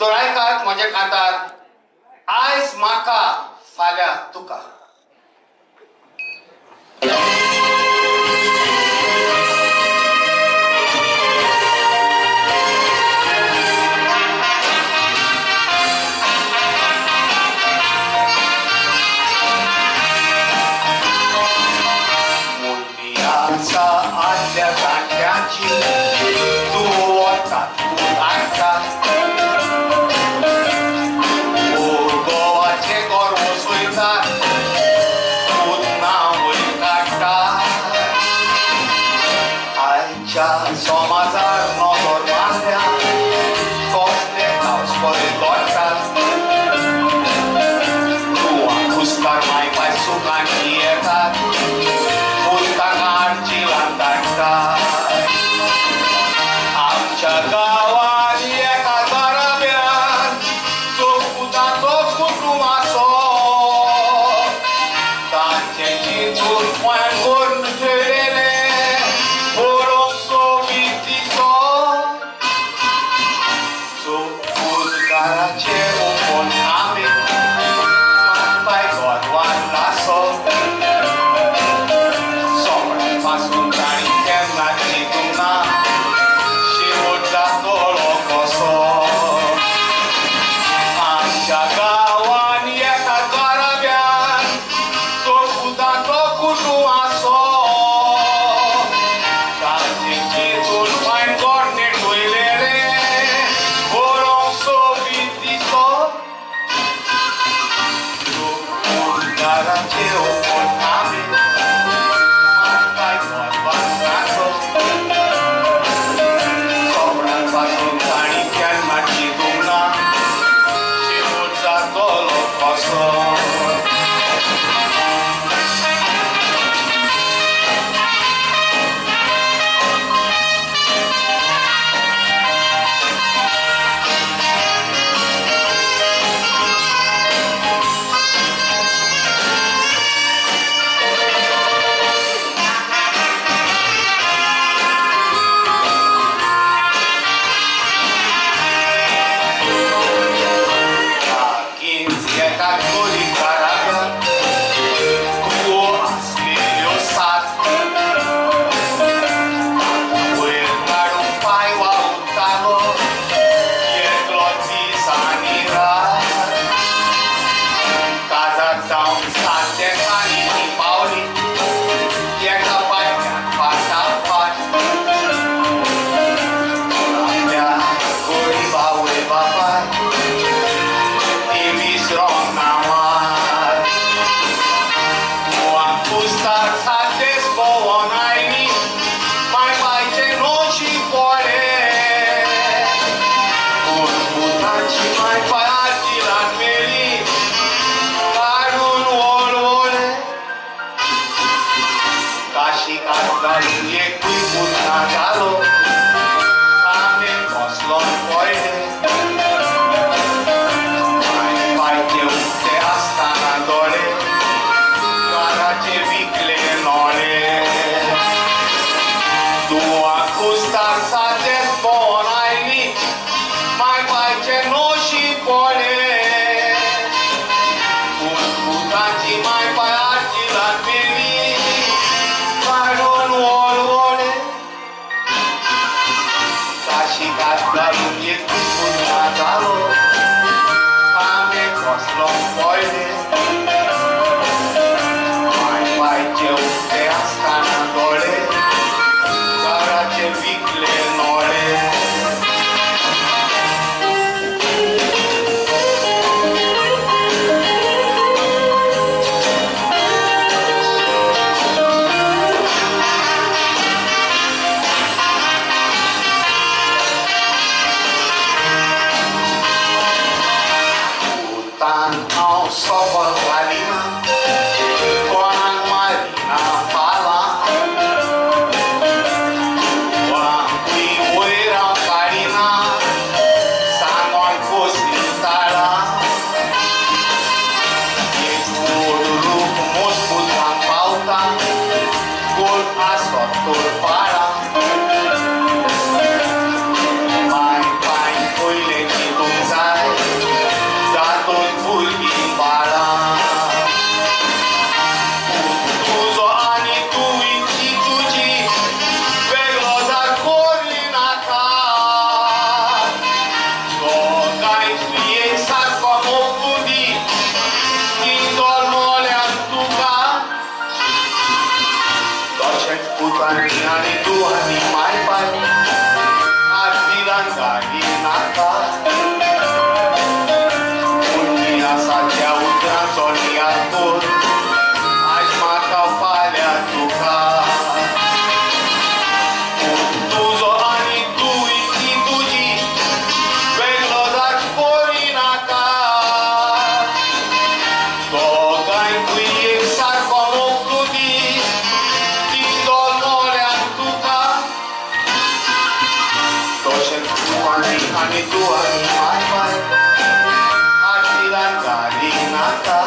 Toraikat म्हणजे cantar Ais Maka Falea Tuka. Adल्या जाग्याची तू वता तू लागता गोवाचे गोर वसयता तूच नांवय काडटा आयच्या समाजार नजर मारल्या कसले गांवस बरे लोडटात तुवां कुस्कार मायपाय सुखांनी येतात आमच्या गावात एका घराब्यान चौकुदाचो कुटुंब आसो तांचे चिंतून गोंयान करून ठेयलेले बरोवंक सोबीत दिसो चौकुदकाराचे ओपन आमी मानपाय गोरवान lasso Mai, pai, coile, și Konkani, ani tu, ani mai pai, Adilangani, Maka. Unia sa tia ultrasonia tur, ai Maka Falea Tuka. Tuzo ani tu iti tuji, bello da Korinaka. Toga in cui exar como crudi, tindolmole a Tuka. Toshen Konkani, ani tu, ani mai mai, Adilangani, Maka.